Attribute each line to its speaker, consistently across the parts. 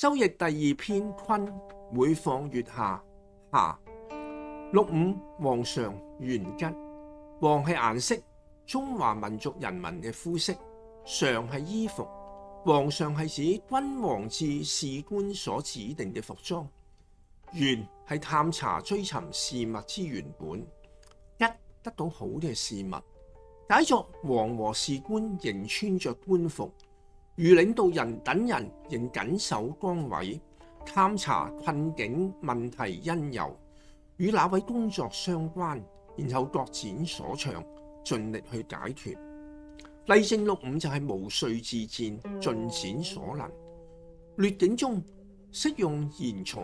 Speaker 1: 周易第二篇坤，每況月下夏。六五黃裳元吉，黃係顏色，中華民族人民嘅膚色；裳係衣服，黃裳係指君王至士官所指定嘅服裝；元係探查追尋事物之原本；吉得到好嘅事物。解作王和士官仍穿着官服，如領導人等人仍緊守崗位，探查困境問題因由，與那位工作相關，然後各展所長，盡力去解脫。例證六五就係無遂自薦，盡展所能。劣境中適用賢才。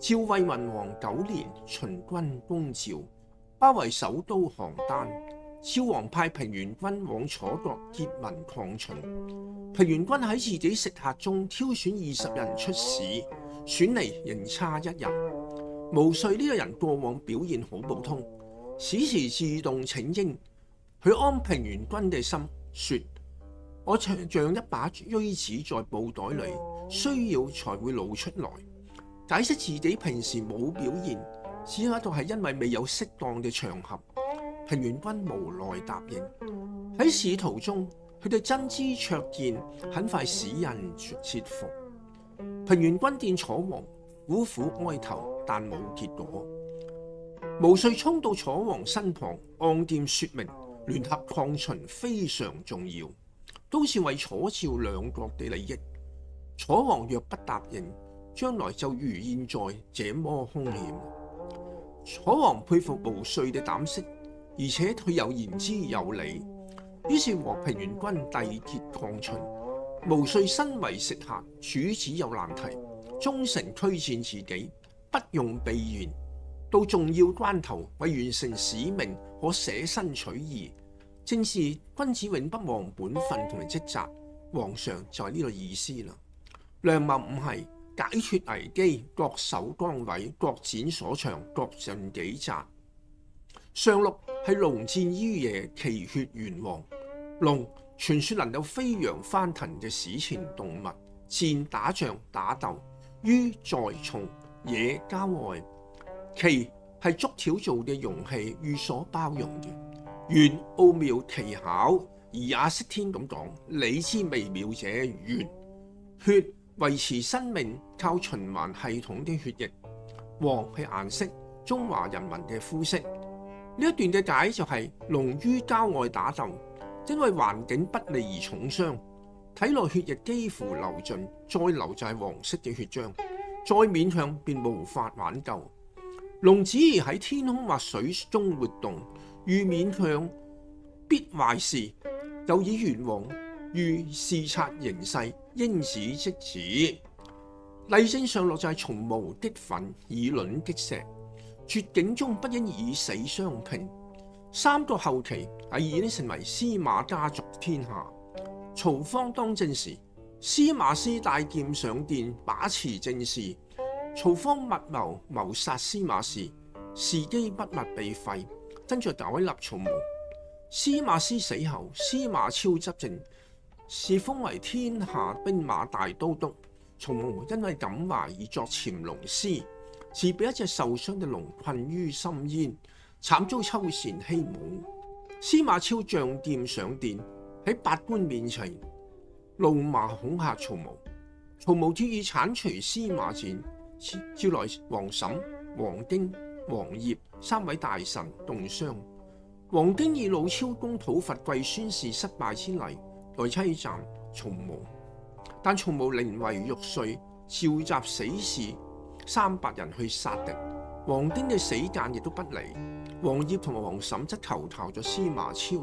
Speaker 1: 趙惠文王9年，秦軍攻趙，包圍首都邯鄲。趙王派平原君往楚國結盟抗秦。平原君喺自己食客中挑選20人出使，選嚟仍差1人。毛遂呢個人過往表現好普通，此時自動請纓。佢安平原君嘅心，說：我像一把錐子在布袋裏，需要才會露出來。解釋自己平時冇表現，只喺度係因為未有適當嘅場合。平原君無奈答應。喺仕途中，佢哋真知灼見，很快使人折服。平原君見楚王，苦苦哀求，但冇結果。毛遂衝到楚王身旁，按店說明聯合抗秦非常重要，都是為楚趙兩國嘅利益。楚王若不答應，將來就如現在這麼兇險。楚王佩服毛遂嘅膽識，而且佢又言之有理，於是和平原君締結抗秦。毛遂身為食客，主子有難題，忠誠推薦自己，不用避嫌。到重要關頭，為完成使命，可捨身取義。正是君子永不忘本分同埋職責。皇上就係呢個意思啦。良謀五係解脫危機，各守崗位，各展所長，各盡己責。上六係龍戰於野，其血玄黃。龍傳說能夠飛揚翻騰嘅史前動物，戰打仗打鬥，於在從野郊外。奇係竹條做嘅容器，寓所包容嘅。玄奧妙奇巧，而也識天咁講，理之微妙者玄。血維持生命，靠循環系統的血液。黃係顏色，中華人民嘅膚色。呢一段嘅解就係龍於郊外打鬥，因為環境不利而重傷，體內血液幾乎流盡，再流就係黃色嘅血漿，再勉強便無法挽救。龍子而喺天空或水中活動，遇勉強必壞事，又以玄黃喻視察形勢，應止即止。例證上落就係從無擊粉，以卵擊石。絕境中不應以死相拼。三國後期已經成為司馬家族天下。曹芳當政時，司馬師帶劍上殿，把持政事。曹芳密謀謀殺司馬氏，時機不密被廢，跟着改立曹髦。司馬師死後，司馬昭執政，是封為天下兵馬大都督。曹髦因為感懷而作潛龍詩，是被一隻受傷嘅龍困於深淵，慘遭秋蟬欺侮。司馬昭仗劍上殿，喺百官面前怒罵恐嚇曹髦。曹髦決意剷除司馬戰，召來王審、王經、王業3位大臣共商。王經以老超公討伐季孫氏失敗之例來悽讚曹髦，但曹髦寧為玉碎，召集死士300人去殺敵。王經嘅死諫亦都不離，王業同埋王審則投靠咗司馬昭。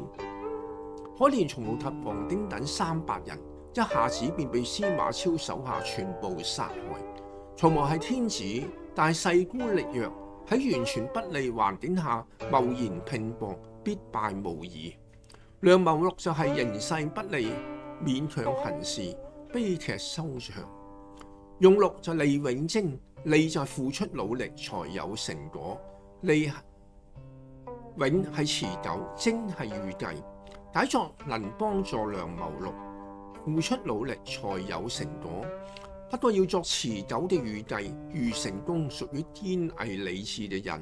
Speaker 1: 可憐曹髦及王經等300人，一下子便被司馬昭手下全部殺害。曹髦係天子，但係勢孤力弱，喺完全不利環境下貿然拼搏，必敗無疑。良謀六就係形勢不利，勉強行事，悲劇收場。用六就利永貞，利就係付出努力才有成果，利永係持久，貞係預計。解作能幫助良謀六，付出努力才有成果。不過要作持久的預計，如成功屬於天毅理智嘅人。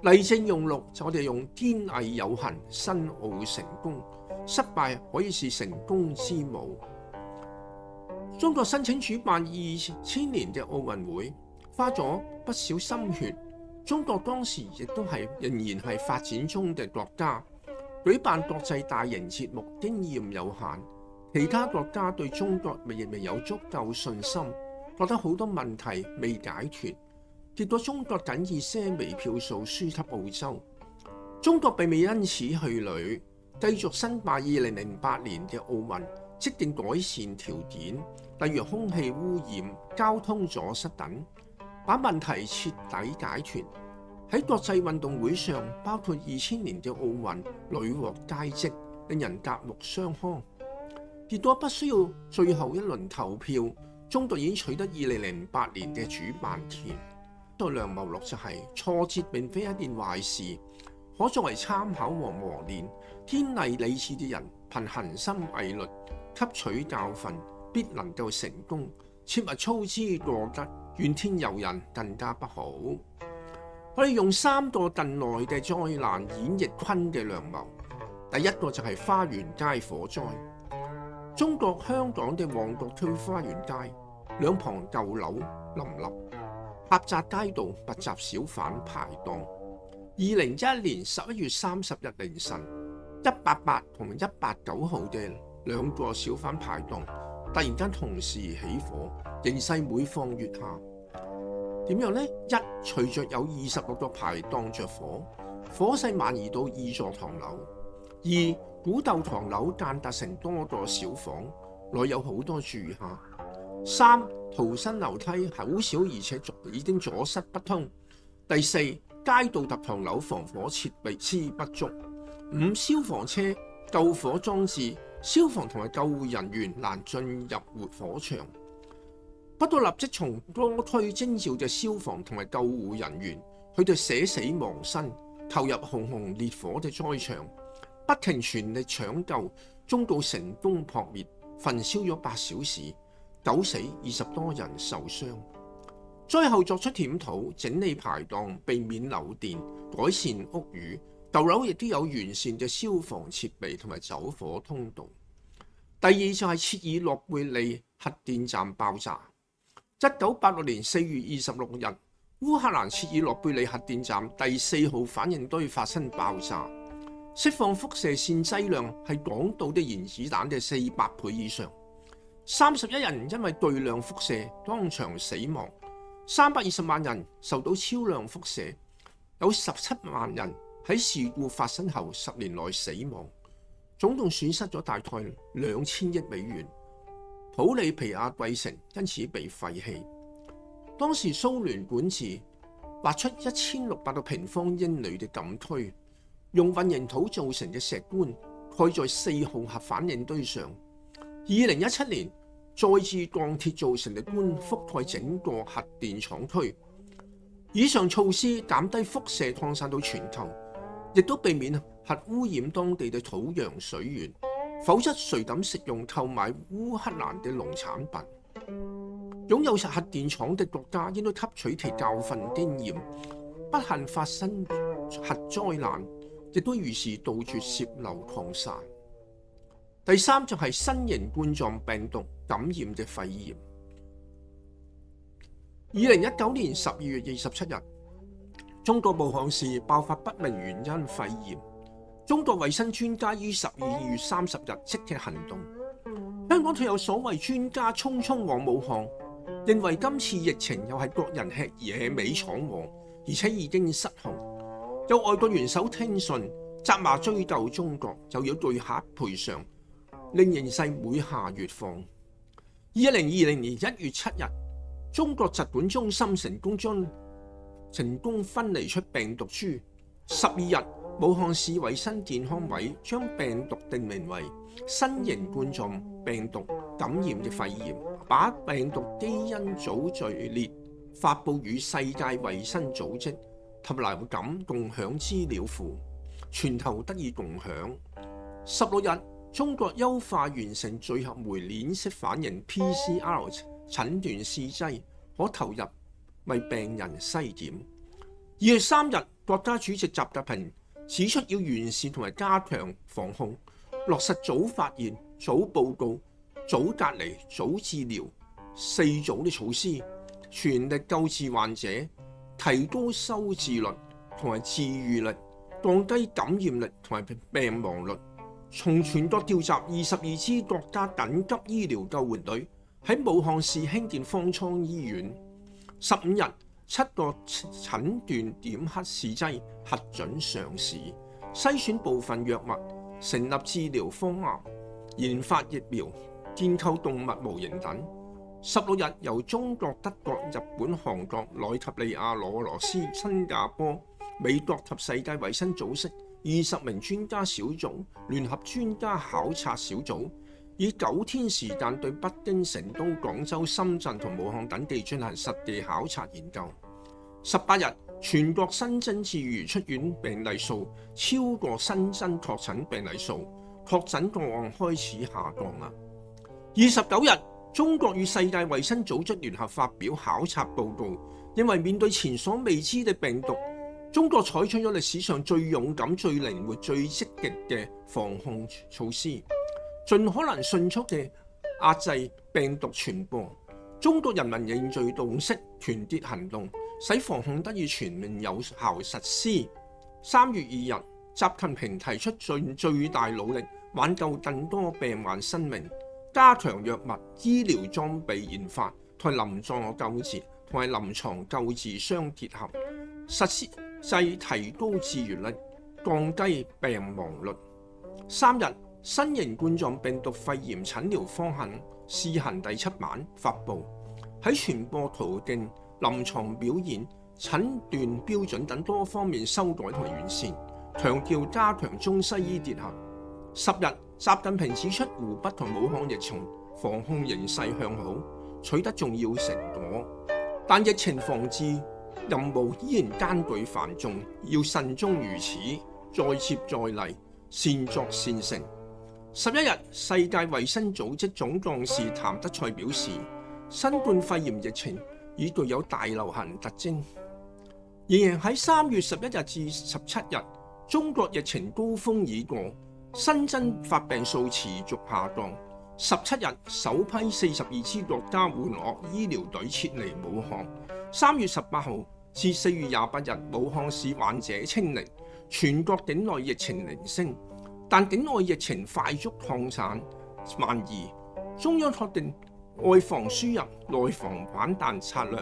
Speaker 1: 例證用錄就我哋用天毅有幸，申奧成功，失敗可以是成功之母。中國申請主辦2000年嘅奧運會，花咗不少心血。中國當時亦都仍然係發展中嘅國家，舉辦國際大型節目經驗有限，其他國家對中國亦未有足夠信心，覺得好多問題未解決，結果中國僅以些微票數輸給澳洲。中國並未因此氣餒，繼續申辦2008年嘅奧運，制定改善條件，例如空氣污染、交通阻塞等，把問題徹底解決。喺國際運動會上，包括2000年嘅奧運，屢獲佳績，令人刮目相看。結果不需要最後一輪投票，中國已經取得2008年嘅主辦權。個梁謀錄就係挫折並非一件壞事，可作為參考和磨練。天毅理智嘅人憑恆心毅力吸取教訓，必能夠成功。切勿操之過急，怨天尤人更加不好。我哋用3個近來嘅災難演繹坤嘅良謀。第一個就係花園街火災。中國香港嘅旺角區花園街兩旁舊樓林立，狹窄街道密集小販排檔。2011年11月30日凌晨，188同189號嘅兩個小販排檔突然間同時起火，形勢每況愈下。點樣呢？一，隨着有26個排檔着火，火勢蔓延到2座唐樓。2，古鬥唐樓間隔成多個小房，內有好多住客。3，逃生樓梯好少，而且已經阻塞不通。第4，街道及唐樓防火設備不足。5，消防車、救火裝置、消防同埋救護人員難進入活火場。不過立即從多區徵召嘅消防同埋救護人員，佢哋捨死忘生，投入熊熊烈火嘅災場，不停全力搶救，終到成功撲滅，焚燒咗8小時，9死20多人受傷。災後作出檢討，整理排檔，避免漏電，改善屋宇，舊樓亦都有完善嘅消防設備同埋走火通道。第二就係切爾諾貝利核電站爆炸。1986年4月26日，烏克蘭切爾諾貝利核電站第4號反應堆發生爆炸，釋放輻射線劑量係廣島的原子彈嘅400倍以上。31人因為巨量輻射當場死亡，320萬人受到超量輻射，有17萬人喺事故發生後10年內死亡，總共損失咗大概2000億美元。普里皮亞貴城因此被廢棄。當時蘇聯管治劃出1600個平方英里嘅禁區，用混凝土造成嘅石棺蓋在4號核反應堆上。2017年再次鋼鐵造成嘅棺覆蓋整個核電廠區。以上措施減低輻射擴散到全球，亦都避免核污染當地嘅土壤水源。否則誰敢食用購買烏克蘭嘅農產品？擁有核電廠的國家應該吸取其教訓經驗，不幸發生核災難，亦都如是杜絕洩漏擴散。第3就係新型冠狀病毒感染嘅肺炎。2019年12月27日，中國武漢市爆發不明原因肺炎。中國衛生專家於12月30日即嘅行動。香港卻有所謂專家匆匆往武漢，認為今次疫情又係國人吃野味闖禍，而且已經失控。有外國元首聽信，責罵追究中國，就要對客賠償，令形勢每下愈況。2020年1月7日，中國疾管中心成功分離出病毒株。12日，武漢市衛生健康委將病毒定名為新型冠狀病毒感染嘅肺炎，把病毒基因組序列發布予世界衛生組織及流感共享資料庫，全球得以共享。16日，中國優化完成聚合酶鏈式反應 PCR 診斷試劑可投入為病人篩檢。2月3日，國家主席習近平指出要完善同埋加強防控，落實早發現、早報告、早隔離、早治療4早的措施，全力救治患者，提高收治率同埋治癒率，降低感染率同埋病亡率。從全國調集22支國家緊急醫療救援隊喺武漢市興建方艙醫院。15日，7個診斷點克試劑核准上市，篩選部分藥物，成立治療方案，研發疫苗，建構動物模型等。16日，由中國、德國、日本、韓國、奈及利亞、俄羅斯、新加坡、美國及世界衛生組織20名專家小組聯合專家考察小組，以9天時間對北京、成都、廣州、深圳同武漢等地進行實地考察研究。18日，全國新增治癒出院病例數超過新增確診病例數，確診個案開始下降啦。29日，中國與世界衛生組織聯合發表考察報告，認為面對前所未知的病毒，中國採取咗歷史上最勇敢、最靈活、最積極嘅防控措施，盡可能迅速地壓制病毒傳播。中國人民凝聚共識，團結行動，使防控得以全面有效實施。3月2日，習近平提出盡最大努力挽救更多病患生命，加強藥物、醫療裝備研發同臨床救治同埋臨床救治相結合，實際提高治癒率，降低病亡率。3日，新型冠狀病毒肺炎診療方案試行第7版發布，喺傳播途徑、臨床表現、診斷標準等多方面修改同完善，強調加強中西醫結合。10日，習近平指出湖北同武漢疫情防控形勢向好，取得重要成果，但疫情防治任務依然艱巨繁重，要慎終如始，再接再厲，善作善成。11日，世界衛生組織總幹事譚德塞表示，新冠肺炎疫情已具有大流行特徵。仍然喺3月11日至17日，中國疫情高峰已過，新增發病數持續下降。17日，首批42支國家援鄂醫療隊撤離武漢。3月18號至4月28日，武漢市患者清零，全國境內疫情零星，但境外疫情快速擴散蔓延。中央確定外防輸入、內防反彈策略，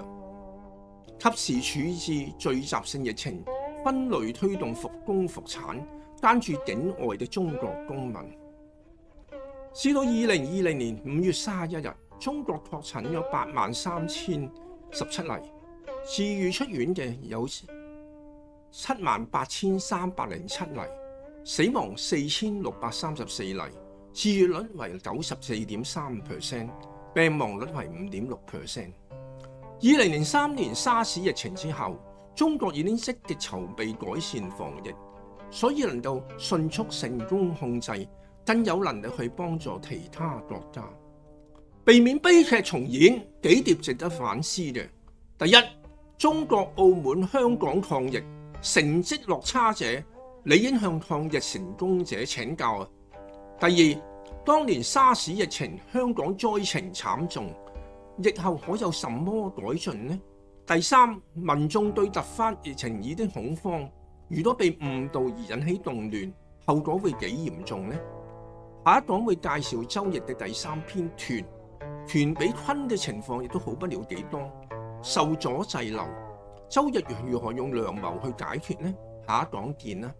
Speaker 1: 及時處置聚集性疫情，分類推動復工復產，關注境外嘅中國公民。至到2020年5月31日，中國確診咗83017例，治癒出院嘅有78307例，死亡4634例，治癒率為94.3%，病亡率為5.6%。2003年沙士疫情之後，中國已經積極籌備改善防疫，所以能夠迅速成功控制，更有能力去幫助其他國家，避免悲劇重演。幾點值得反思嘅：第一，中國、澳門、香港抗疫成績落差者，理應向抗疫成功者請教啊！第二，當年沙士疫情，香港災情慘重，疫後可有什麼改進呢？第三，民眾對突發疫情已經恐慌，如果被誤導而引起動亂，後果會幾嚴重呢？下一檔會介紹周易嘅第3篇團被困嘅情況亦都好不了幾多，受阻滯留，周易如何用良謀去解決呢？下一檔見啦。